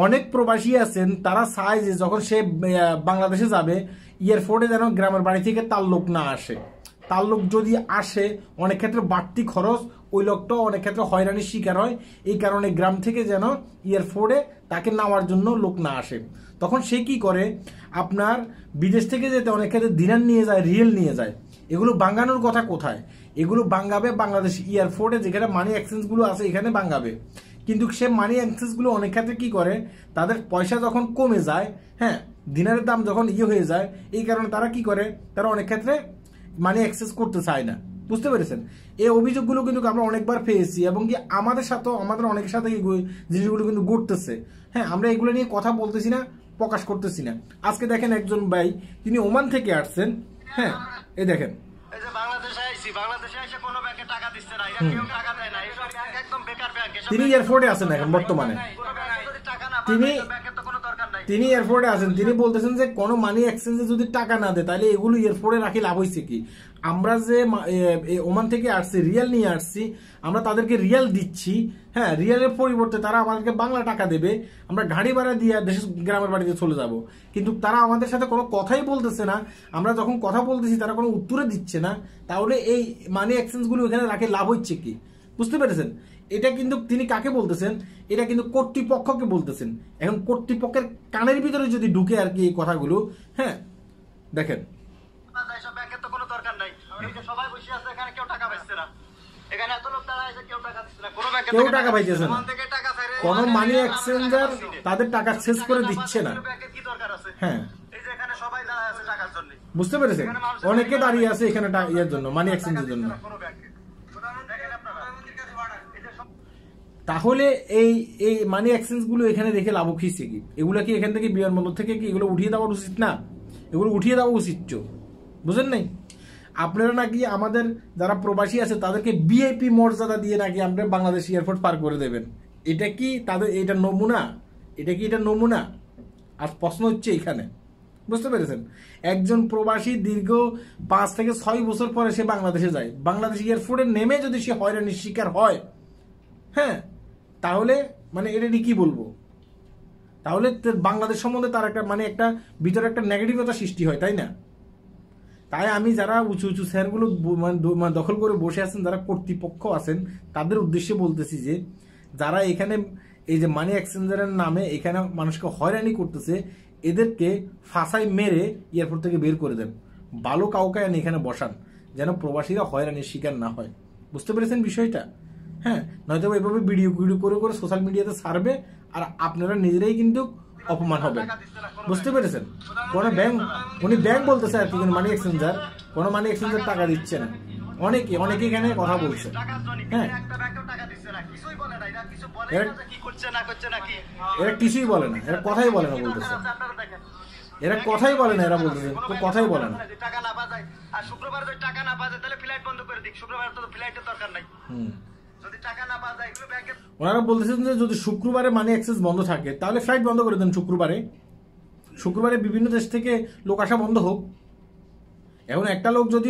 অনেক প্রবাসী আছেন তারা চায় যে যখন সে বাংলাদেশে যাবে এয়ারপোর্টে যেন গ্রামের বাড়ি থেকে তার লোক না আসে। তার লোক যদি আসে অনেক ক্ষেত্রে বাড়তি খরচ, ওই লোকটাও অনেক ক্ষেত্রে হয়রানির শিকার হয়। এই কারণে গ্রাম থেকে যেন এয়ারপোর্টে তাকে নেওয়ার জন্য লোক না আসে। তখন সে কি করে, আপনার বিদেশ থেকে যেতে অনেক ক্ষেত্রে দিনার নিয়ে যায়, রিয়েল নিয়ে যায়। এগুলো বাঙ্গানোর কথা কোথায়? এগুলো বাঙ্গাবে বাংলাদেশ এয়ারপোর্টে, যেখানে মানি এক্সচেঞ্জগুলো আছে এখানে বাঙ্গাবে। কিন্তু সে মানি এক্সচেঞ্জগুলো অনেক ক্ষেত্রে কি করে, তাদের পয়সা যখন কমে যায়, হ্যাঁ, দিনারের দাম যখন হয়ে যায়, এই কারণে তারা কি করে, তারা অনেক ক্ষেত্রে মানি এক্সেস করতে চায় না। বুঝতে পেরেছেন? এই অভিযোগগুলো কিন্তু আমরা অনেকবার পেয়েছি এবং কি আমাদের সাথেও, আমাদের অনেকের সাথে এই জিনিসগুলো কিন্তু ঘটতেছে। হ্যাঁ, আমরা এগুলো নিয়ে কথা বলতেছি না, প্রকাশ করতেছি না। আজকে দেখেন একজন ভাই, তিনি ওমান থেকে আসছেন। হ্যাঁ, এই দেখেন তিনি এয়ারপোর্টে আছেন এখন বর্তমানে, তিনি এয়ারপোর্টে আছেন। তিনি বলতেছেন যে কোনো মানি এক্সচেঞ্জে যদি টাকা না দেয় তাহলে এগুলো এয়ারপোর্টে রাখি লাভ হয়েছে কি? আমরা যে ওমান থেকে আসছি, রিয়াল নিয়ে আসছি, আমরা তাদেরকে রিয়াল দিচ্ছি। হ্যাঁ, রিয়ালের পরিবর্তে তারা আমাদেরকে বাংলা টাকা দেবে, আমরা গাড়ি ভাড়া দিয়ে দেশের গ্রামের বাড়িতে চলে যাব। কিন্তু তারা আমাদের সাথে কোনো কথাই বলতেছে না। আমরা যখন কথা বলতেছি তারা কোনো উত্তরে দিচ্ছে না। তাহলে এই মানি এক্সচেঞ্জগুলো এখানে রাখে লাভ হচ্ছে কি? বুঝতে পেরেছেন? এটা কিন্তু তিনি কাকে বলতেছেন? এটা কিন্তু কর্তৃপক্ষকে বলতেছেন। এখন কর্তৃপক্ষের কানের ভিতরে যদি ঢুকে আর কি এই কথাগুলো, হ্যাঁ দেখেন, কেউ টাকা পাইতেছে না, কোন মানি এক্সচেঞ্জার তাদের টাকা শেষ করে দিচ্ছে না। হ্যাঁ, বুঝতে পেরেছেন? অনেকে দাঁড়িয়ে আছে এখানে ইয়ের জন্য, মানি এক্সচেঞ্জের জন্য। তাহলে এই এই মানি এক্সচেঞ্জ গুলো এখানে রেখে লাভ খিচ্ছে কি? এগুলো কি এখান থেকে বিমানবন্দর থেকে কি এগুলো উঠিয়ে দেওয়া উচিত না? এগুলো উঠিয়ে দেওয়া উচিত, বুঝেন নাই? আপনারা নাকি আমাদের যারা প্রবাসী আছে তাদেরকে ভিআইপি মর্যাদা দিয়ে নাকি আপনারা বাংলাদেশ এয়ারপোর্ট পার করে দেবেন। এটা কি তাদের এটা নমুনা? এটা কি এটা নমুনা? আর প্রশ্ন হচ্ছে এখানে, বুঝতে পেরেছেন? একজন প্রবাসী দীর্ঘ 5 থেকে 6 বছর পরে সে বাংলাদেশে যায়, বাংলাদেশ এয়ারপোর্টে নেমে যদি সে হয়রানির শিকার হয়, হ্যাঁ, তাহলে মানে এটা কি বলবো, তাহলে বাংলাদেশ সম্বন্ধে তার একটা মানে একটা ভিতরে একটা নেগেটিভতা সৃষ্টি হয়, তাই না? তাই আমি যারা উঁচু উঁচু চেয়ারগুলো দখল করে বসে আছেন, যারা কর্তৃপক্ষ আছেন, তাদের উদ্দেশ্যে বলতেছি যে যারা এখানে এই যে মানি এক্সচেঞ্জারের নামে এখানে মানুষকে হয়রানি করতেছে, এদেরকে ফাঁসাই মেরে এয়ারপোর্ট থেকে বের করে দেন। ভালো কাউকে এখানে বসান, যেন প্রবাসীরা হয়রানির শিকার না হয়। বুঝতে পেরেছেন বিষয়টা? হ্যাঁ, নয়তো এভাবে ভিডিও করে করে সোশ্যাল মিডিয়াতে ছাড়বে আর আপনারা নিজেরাই কিন্তু অপমান হবে। বুঝতে পেরেছেন? কোনো ব্যাংক, উনি ব্যাংক বলতেছে আর কি, মানি এক্সচেঞ্জার, কোনো মানি এক্সচেঞ্জার টাকা দিচ্ছে না। অনেকে এখানে কথা বলছে। হ্যাঁ, এরা কিছুই বলে না, এরা কথাই বলে না বলতেছে, এরা কথাই বলে না, এরা বলতেছে কথাই বলে না। ওনারা বলতেছেন যে যদি শুক্রবারে মানি এক্সেস বন্ধ থাকে তাহলে ফ্লাইট বন্ধ করে দেন। শুক্রবারে বিভিন্ন দেশ থেকে লোক আসা বন্ধ হোক। এখন একটা লোক যদি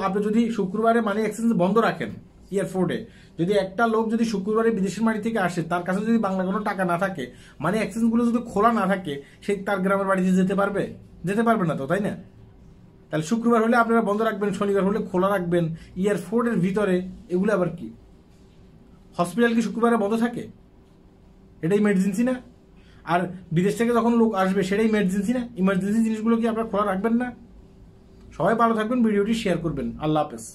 আপনি যদি শুক্রবারে মানি এক্সচেঞ্জ বন্ধ রাখেন এয়ারপোর্টে, যদি একটা লোক যদি শুক্রবারে বিদেশের বাড়ি থেকে আসে, তার কাছে যদি বাংলা কোনো টাকা না থাকে, মানি এক্সচেঞ্জ গুলো যদি খোলা না থাকে, সে তার গ্রামের বাড়িতে যেতে পারবে? যেতে পারবে না তো, তাই না? তাহলে শুক্রবার হলে আপনারা বন্ধ রাখবেন, শনিবার হলে খোলা রাখবেন এয়ারপোর্টের ভিতরে। এগুলো আবার কি? হসপিটাল কি শুক্রবারে বন্ধ থাকে? এটাই ইমার্জেন্সি না? আর বিদেশ থেকে যখন লোক আসবে সেটাই ইমার্জেন্সি না? ইমার্জেন্সি জিনিসগুলো কি আপনারা খোলা রাখবেন না? সবাই ভালো থাকবেন, ভিডিওটি শেয়ার করবেন। আল্লাহ হাফেজ।